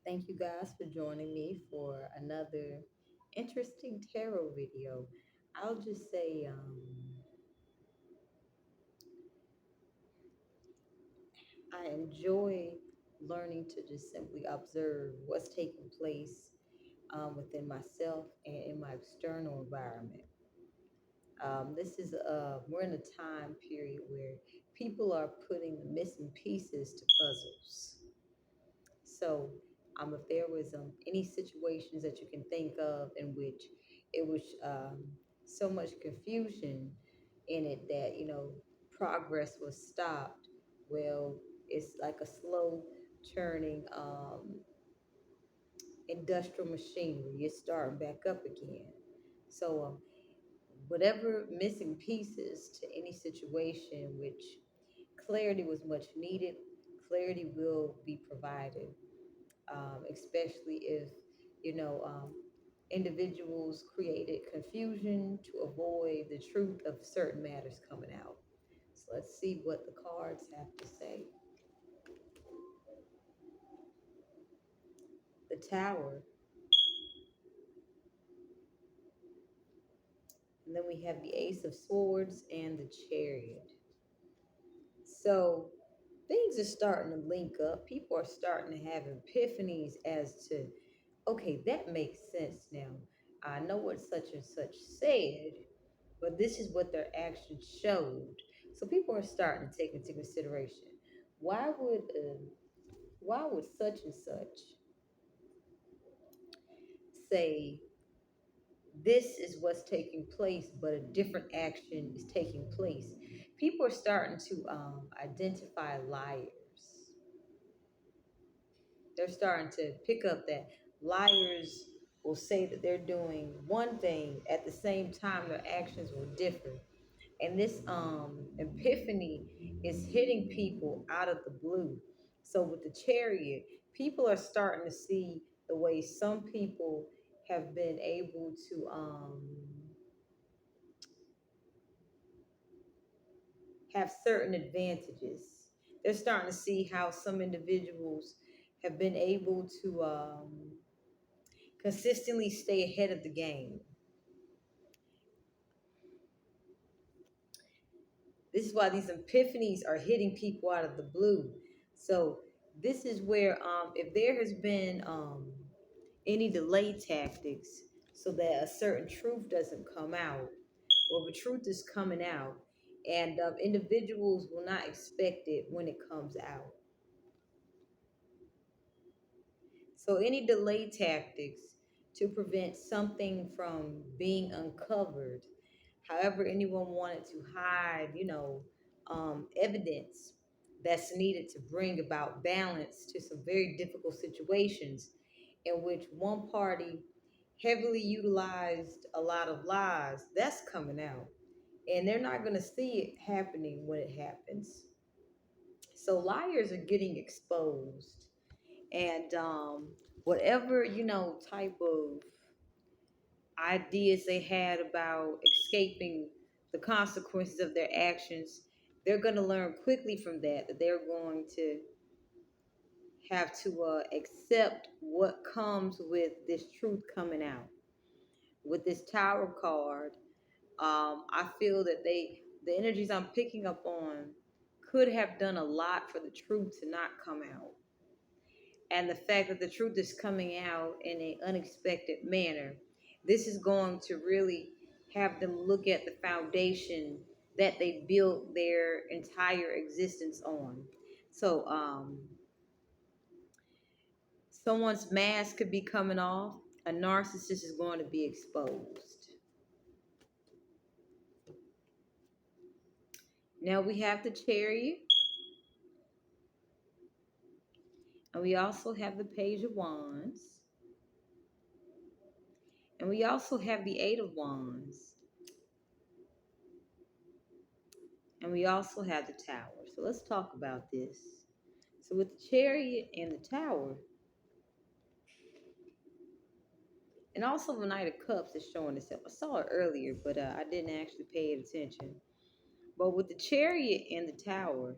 Thank you guys for joining me for another interesting tarot video. I'll just say I enjoy learning to just simply observe what's taking place within myself and in my external environment. This is we're in a time period where people are putting the missing pieces to puzzles. So, if there was any situations that you can think of in which it was so much confusion in it that progress was stopped, well, it's like a slow churning industrial machinery. It's starting back up again. So, whatever missing pieces to any situation, which clarity was much needed, clarity will be provided, especially if individuals created confusion to avoid the truth of certain matters coming out. So let's see what the cards have to say. The Tower, and then we have the Ace of Swords and the Chariot. So things are starting to link up. People are starting to have epiphanies as to, okay, that makes sense now. I know what such and such said, but this is what their actions showed. So people are starting to take into consideration why would uh, why would such and such say this is what's taking place, but a different action is taking place. People are starting to identify liars. They're starting to pick up that liars will say that they're doing one thing at the same time their actions will differ. And this epiphany is hitting people out of the blue. So with the Chariot, people are starting to see the way some people have been able to have certain advantages. They're starting to see how some individuals have been able to consistently stay ahead of the game. This is why these epiphanies are hitting people out of the blue. So this is where if there has been any delay tactics so that a certain truth doesn't come out, or the truth is coming out, and individuals will not expect it when it comes out. So any delay tactics to prevent something from being uncovered, however anyone wanted to hide, evidence that's needed to bring about balance to some very difficult situations in which one party heavily utilized a lot of lies, that's coming out. And they're not going to see it happening when it happens. So liars are getting exposed. And whatever, type of ideas they had about escaping the consequences of their actions, they're going to learn quickly from that they're going to have to accept what comes with this truth coming out. With this Tower card, I feel that the energies I'm picking up on could have done a lot for the truth to not come out. And the fact that the truth is coming out in an unexpected manner, this is going to really have them look at the foundation that they built their entire existence on. So, someone's mask could be coming off. A narcissist is going to be exposed. Now we have the Chariot, and we also have the Page of Wands, and we also have the Eight of Wands, and we also have the Tower. So let's talk about this. So with the Chariot and the Tower, and also the Knight of Cups is showing itself. I saw it earlier, but I didn't actually pay attention. But with the Chariot and the Tower,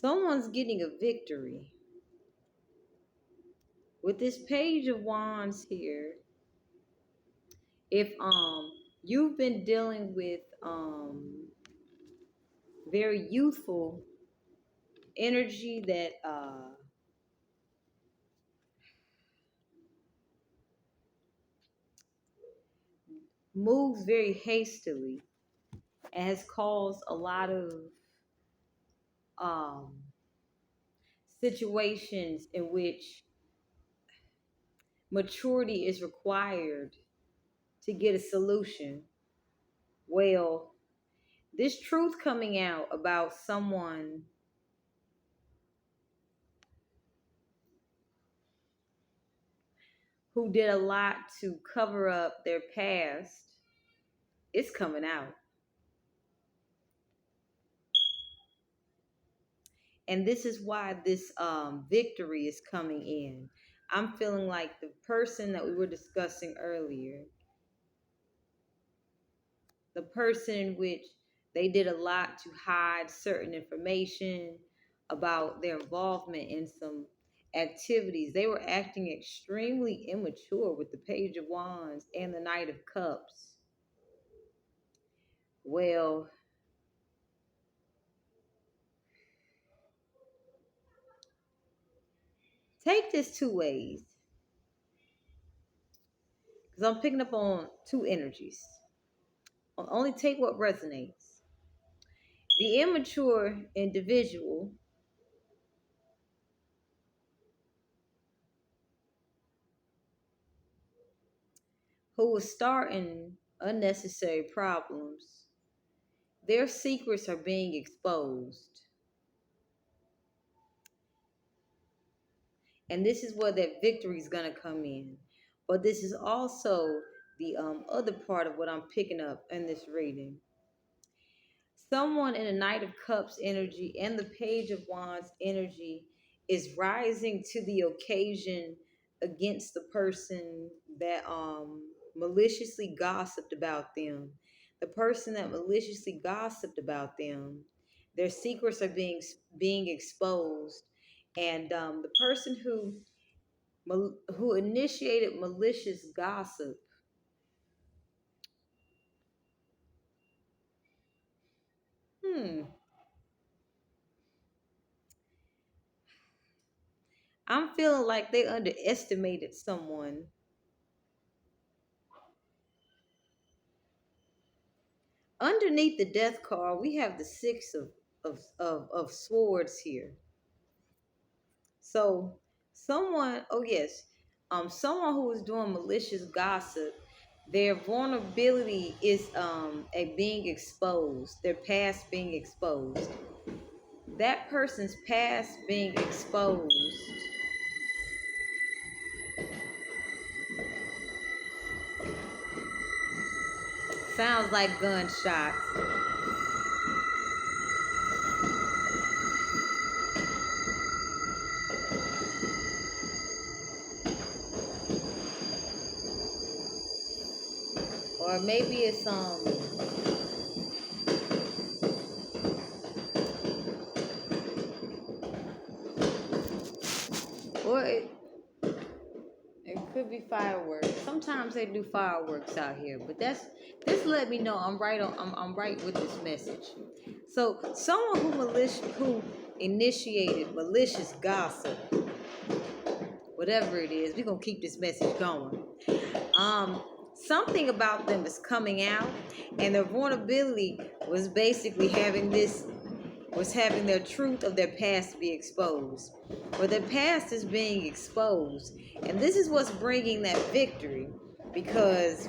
Someone's getting a victory. With this Page of Wands here, if you've been dealing with very youthful energy that moves very hastily and has caused a lot of um, situations in which maturity is required to get a solution. Well, this truth coming out about someone who did a lot to cover up their past, it's coming out. And this is why this victory is coming in. I'm feeling like the person that we were discussing earlier, the person in which they did a lot to hide certain information about their involvement in some activities. They were acting extremely immature with the Page of Wands and the Knight of Cups. Well, take this two ways, because I'm picking up on two energies. I'll only take what resonates. The immature individual who was starting unnecessary problems, their secrets are being exposed. And this is where that victory is going to come in. But this is also the other part of what I'm picking up in this reading. Someone in the Knight of Cups energy and the Page of Wands energy is rising to the occasion against the person that maliciously gossiped about them. The person that maliciously gossiped about them, their secrets are being exposed, and the person who initiated malicious gossip, I'm feeling like they underestimated someone. Underneath the death card, we have the Six of Swords here. So someone, oh yes, someone who is doing malicious gossip, their vulnerability is being exposed, their past being exposed. That person's past being exposed sounds like gunshots. Or maybe it's or it could be fireworks. Sometimes they do fireworks out here, but this let me know I'm right on. I'm right with this message. So someone who initiated malicious gossip, whatever it is, we're gonna keep this message going. Something about them is coming out, and their vulnerability was basically having their truth of their past be exposed. But their past is being exposed. And this is what's bringing that victory. Because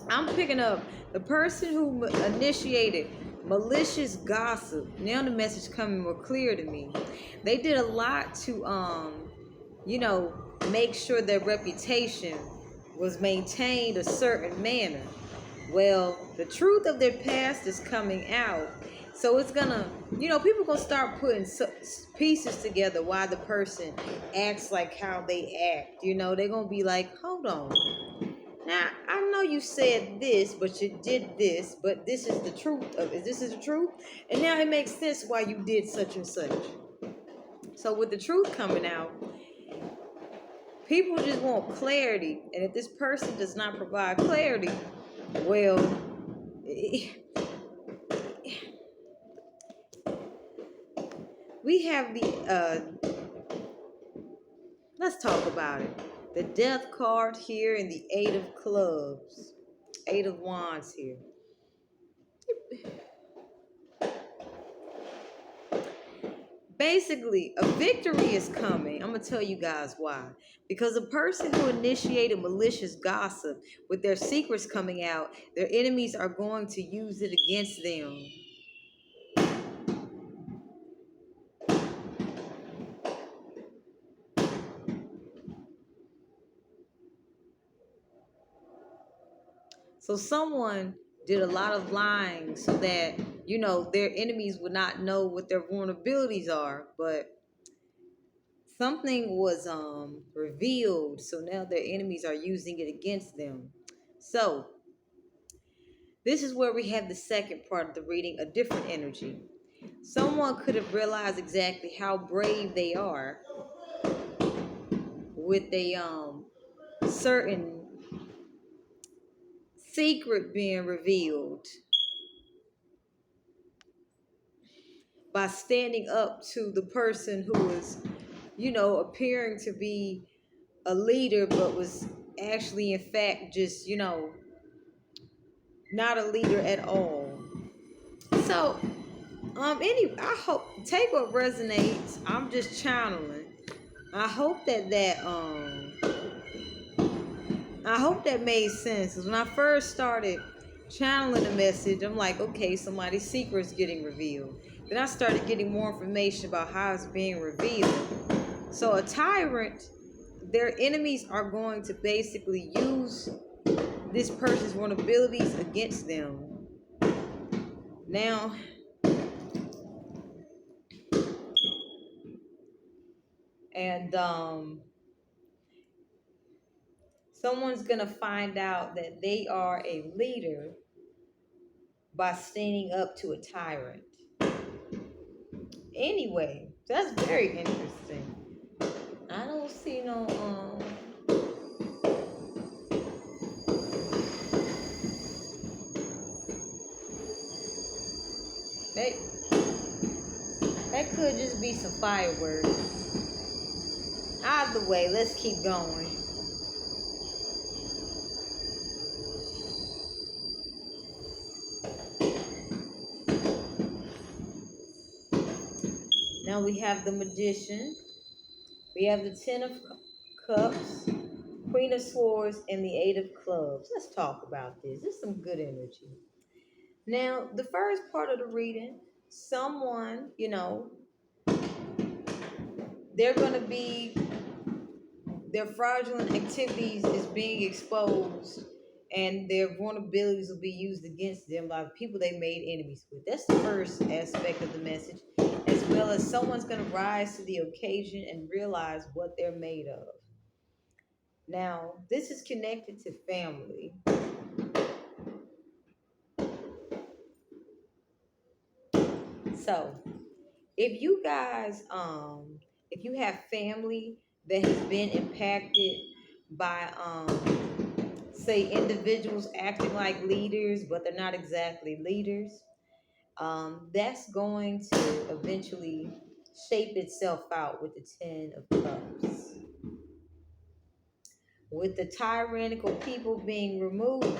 I'm picking up the person who initiated malicious gossip. Now the message coming more clear to me. They did a lot to, make sure their reputation was maintained a certain manner. Well, the truth of their past is coming out. So it's gonna, people gonna start putting pieces together why the person acts like how they act. They're gonna be like, hold on. Now, I know you said this, but you did this, but this is the truth of it. This is the truth. And now it makes sense why you did such and such. So with the truth coming out, people just want clarity. And if this person does not provide clarity, well, we have let's talk about it. The death card here and the 8 of clubs. 8 of wands here. Basically, a victory is coming. I'm going to tell you guys why. Because a person who initiated malicious gossip with their secrets coming out, their enemies are going to use it against them. So someone did a lot of lying so that, their enemies would not know what their vulnerabilities are. But something was revealed, so now their enemies are using it against them. So this is where we have the second part of the reading, a different energy. Someone could have realized exactly how brave they are with a certain secret being revealed by standing up to the person who was, appearing to be a leader, but was actually, in fact, just, not a leader at all. So, I hope, take what resonates. I'm just channeling. I hope that made sense. Because when I first started channeling the message, I'm like, okay, somebody's secret's getting revealed. Then I started getting more information about how it's being revealed. So a tyrant, their enemies are going to basically use this person's vulnerabilities against them. Now, and someone's gonna find out that they are a leader by standing up to a tyrant. Anyway, that's very interesting. I don't see no that that could just be some fireworks. Either way, let's keep going. Now we have the Magician. We have the 10 of Cups, Queen of Swords, and the 8 of Clubs. Let's talk about this. This is some good energy. Now, the first part of the reading, someone, they're going to be, their fraudulent activities is being exposed, and their vulnerabilities will be used against them by the people they made enemies with. That's the first aspect of the message, as well as someone's going to rise to the occasion and realize what they're made of. Now, this is connected to family. So, if you guys, if you have family that has been impacted by, say, individuals acting like leaders, but they're not exactly leaders, that's going to eventually shape itself out with the 10 of Cups. With the tyrannical people being removed,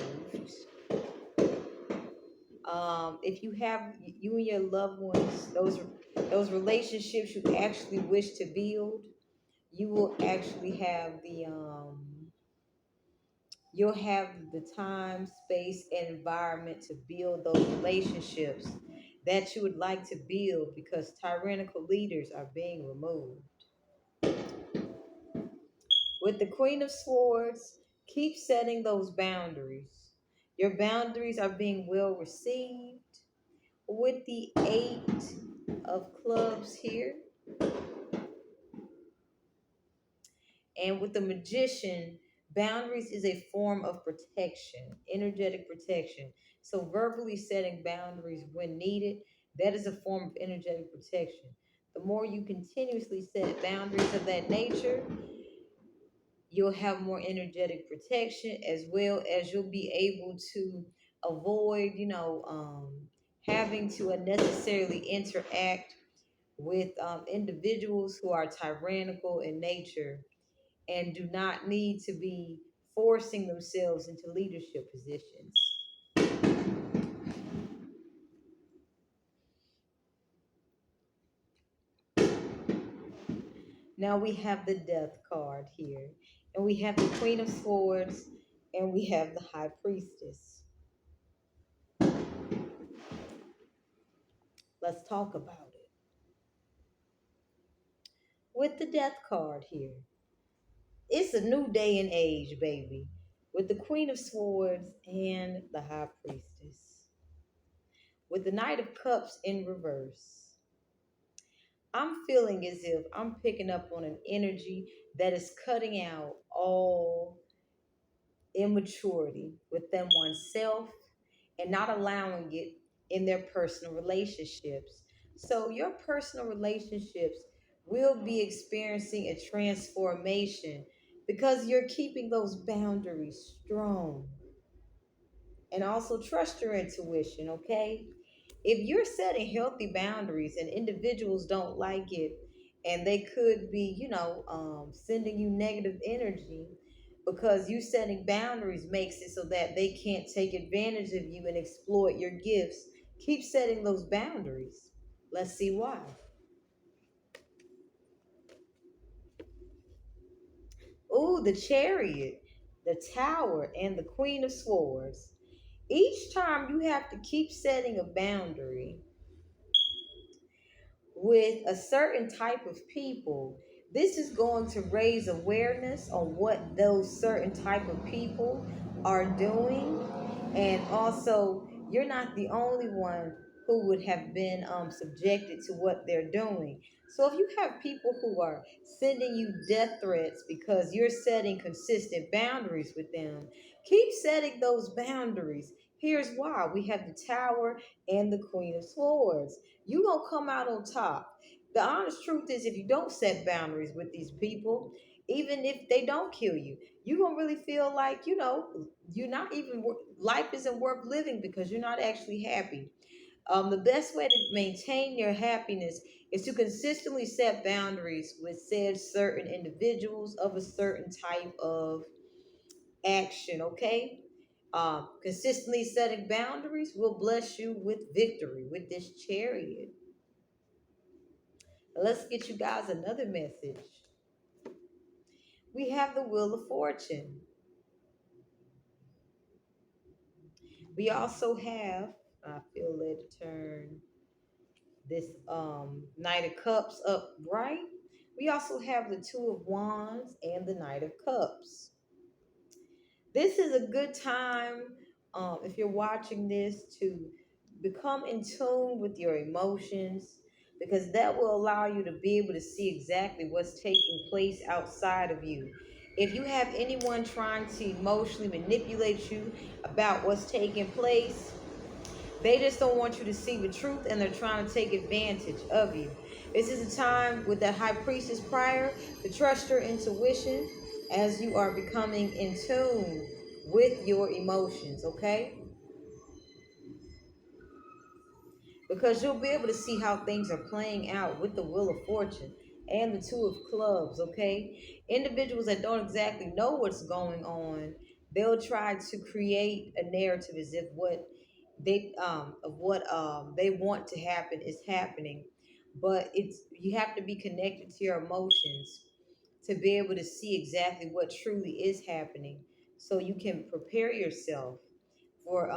if you have, you and your loved ones, those relationships you actually wish to build, you will actually have you'll have the time, space, and environment to build those relationships that you would like to build, because tyrannical leaders are being removed. With the Queen of Swords, keep setting those boundaries. Your boundaries are being well received. With the 8 of Clubs here, and with the Magician, Boundaries is a form of protection, energetic protection. So, verbally setting boundaries when needed, that is a form of energetic protection. The more you continuously set boundaries of that nature, you'll have more energetic protection, as well as you'll be able to avoid, having to unnecessarily interact with individuals who are tyrannical in nature and do not need to be forcing themselves into leadership positions. Now we have the death card here, and we have the Queen of Swords, and we have the High Priestess. Let's talk about it. With the death card here, it's a new day and age, baby. With the Queen of Swords and the High Priestess. With the Knight of Cups in reverse. I'm feeling as if I'm picking up on an energy that is cutting out all immaturity within oneself and not allowing it in their personal relationships. So, your personal relationships will be experiencing a transformation because you're keeping those boundaries strong. And also trust your intuition, okay? If you're setting healthy boundaries and individuals don't like it, and they could be, sending you negative energy because you setting boundaries makes it so that they can't take advantage of you and exploit your gifts. Keep setting those boundaries. Let's see why. Ooh, the Chariot, the Tower, and the Queen of Swords. Each time you have to keep setting a boundary with a certain type of people. This is going to raise awareness on what those certain type of people are doing. And also, you're not the only one who would have been subjected to what they're doing. So if you have people who are sending you death threats because you're setting consistent boundaries with them, keep setting those boundaries. Here's why. We have the Tower and the Queen of Swords. You gonna come out on top. The honest truth is, if you don't set boundaries with these people, even if they don't kill you, you gonna really feel like you're not even life isn't worth living because you're not actually happy. The best way to maintain your happiness is to consistently set boundaries with said certain individuals of a certain type of action. Okay. Consistently setting boundaries will bless you with victory with this Chariot. Let's get you guys another message. We have the Wheel of Fortune. We also have, I feel led to turn this Knight of Cups up right. We also have the Two of Wands and the Knight of Cups. This is a good time, if you're watching this, to become in tune with your emotions because that will allow you to be able to see exactly what's taking place outside of you. If you have anyone trying to emotionally manipulate you about what's taking place, they just don't want you to see the truth and they're trying to take advantage of you. This is a time with that High Priestess prior to trust your intuition as you are becoming in tune with your emotions, okay? Because you'll be able to see how things are playing out with the Wheel of Fortune and the Two of Clubs, okay? Individuals that don't exactly know what's going on, they'll try to create a narrative as if what they want to happen is happening. But it's you have to be connected to your emotions to be able to see exactly what truly is happening so you can prepare yourself for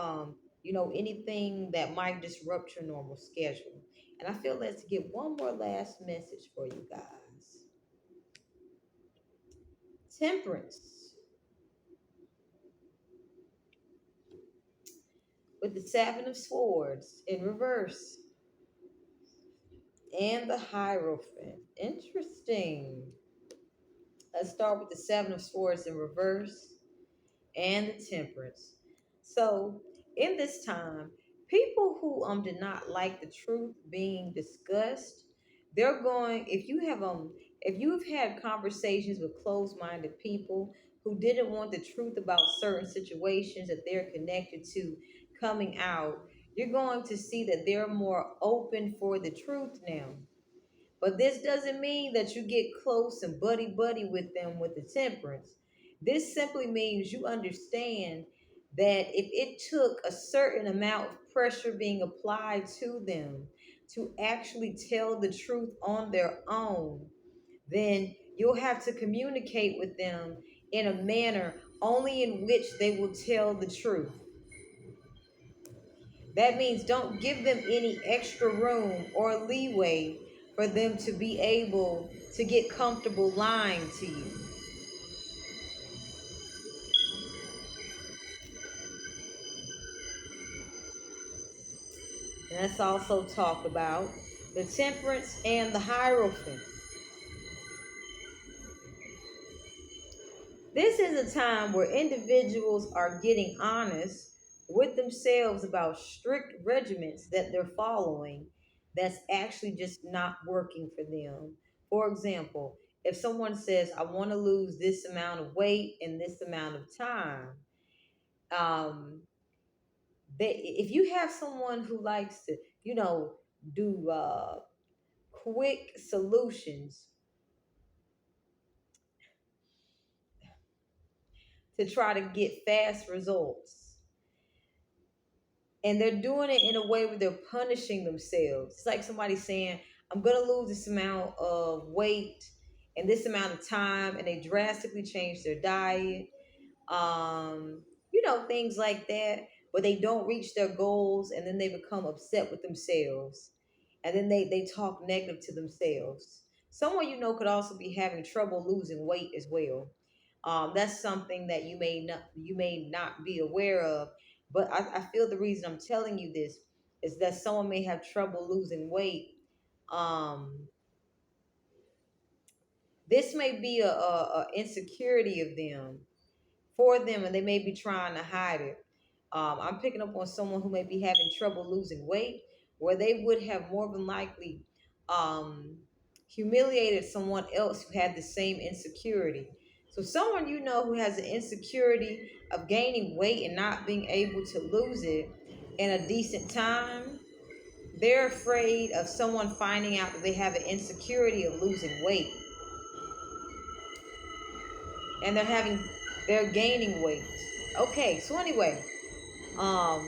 anything that might disrupt your normal schedule. And I feel let's get one more last message for you guys. Temperance with the Seven of Swords in reverse and the Hierophant. Interesting. Let's start with the Seven of Swords in reverse and the Temperance. So, in this time, people who did not like the truth being discussed, they're going. If you've had conversations with closed-minded people who didn't want the truth about certain situations that they're connected to coming out, you're going to see that they're more open for the truth now. But this doesn't mean that you get close and buddy buddy with them with the temperance. This simply means you understand that if it took a certain amount of pressure being applied to them to actually tell the truth on their own, then you'll have to communicate with them in a manner only in which they will tell the truth. That means don't give them any extra room or leeway for them to be able to get comfortable lying to you. And let's also talk about the temperance and the hierophant. This is a time where individuals are getting honest with themselves about strict regimens that they're following that's actually just not working for them. For example, if someone says, I want to lose this amount of weight in this amount of time, um, if you have someone who likes to, you know, do quick solutions to try to get fast results, and they're doing it in a way where they're punishing themselves. It's like somebody saying, I'm going to lose this amount of weight in this amount of time, and they drastically change their diet, um, things like that, but they don't reach their goals, and then they become upset with themselves, and then they talk negative to themselves. Someone could also be having trouble losing weight as well. That's something that you may not be aware of, but I feel the reason I'm telling you this is that someone may have trouble losing weight. Um, this may be a insecurity of them for them, and they may be trying to hide it. I'm picking up on someone who may be having trouble losing weight, where they would have more than likely um, humiliated someone else who had the same insecurity. So, someone who has an insecurity of gaining weight and not being able to lose it in a decent time, they're afraid of someone finding out that they have an insecurity of losing weight, and they're gaining weight. Okay, so anyway, um,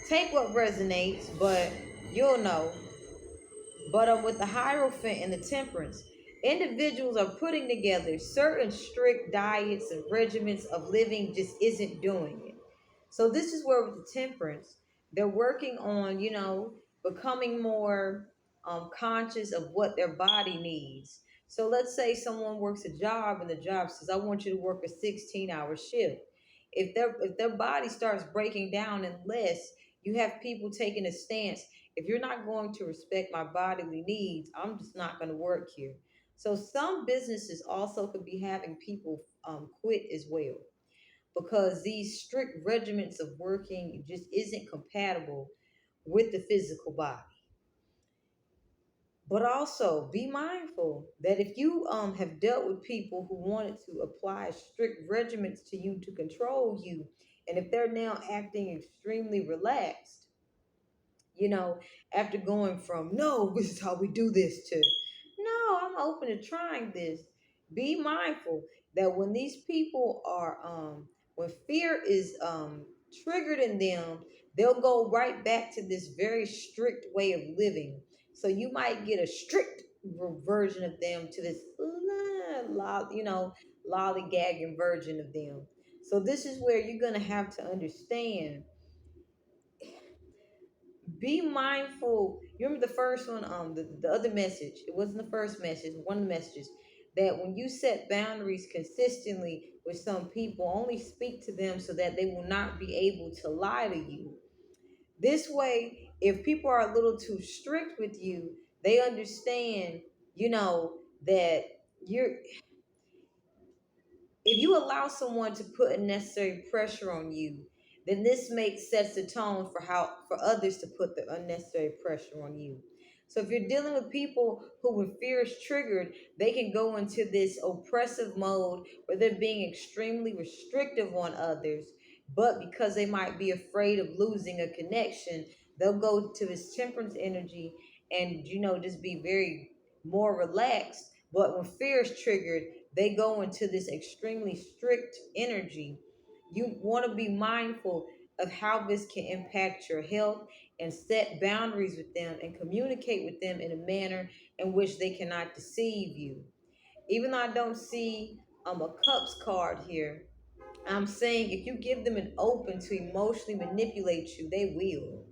take what resonates, but you'll know. But with the Hierophant and the Temperance, individuals are putting together certain strict diets and regimens of living just isn't doing it. So this is where with the Temperance, they're working on, becoming more conscious of what their body needs. So let's say someone works a job and the job says, I want you to work a 16-hour shift. If their body starts breaking down and less, you have people taking a stance. If you're not going to respect my bodily needs, I'm just not going to work here. So some businesses also could be having people quit as well, because these strict regiments of working just isn't compatible with the physical body. But also be mindful that if you have dealt with people who wanted to apply strict regiments to you to control you, and if they're now acting extremely relaxed, you know, after going from no, this is how we do this to no, I'm open to trying this. Be mindful that when these people are when fear is triggered in them, they'll go right back to this very strict way of living. So you might get a strict version of them to this lollygagging version of them. So this is where you're gonna have to understand, be mindful. You remember the first one, the other message. It wasn't the first message, one of the messages, that when you set boundaries consistently with some people, only speak to them so that they will not be able to lie to you. This way, if people are a little too strict with you, they understand, that you're If you allow someone to put unnecessary pressure on you, then this makes sets the tone for how for others to put the unnecessary pressure on you. So if you're dealing with people who, when fear is triggered, they can go into this oppressive mode where they're being extremely restrictive on others, but because they might be afraid of losing a connection, they'll go to this temperance energy and just be very more relaxed. But when fear is triggered, they go into this extremely strict energy. You want to be mindful of how this can impact your health and set boundaries with them and communicate with them in a manner in which they cannot deceive you. Even though I don't see a cups card here, I'm saying if you give them an open to emotionally manipulate you, they will.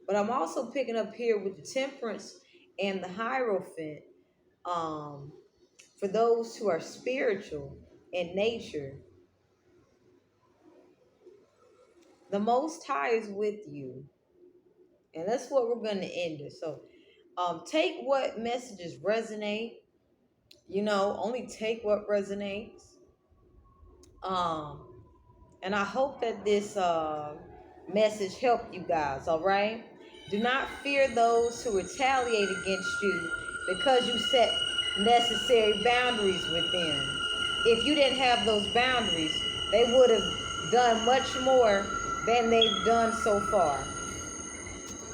But I'm also picking up here with the temperance and the hierophant. Um, for those who are spiritual in nature, the Most High is with you. And that's what we're going to end it. So take what messages resonate. Only take what resonates. Um, and I hope that this message helped you guys, all right? Do not fear those who retaliate against you because you set necessary boundaries with them. If you didn't have those boundaries, they would have done much more than they've done so far.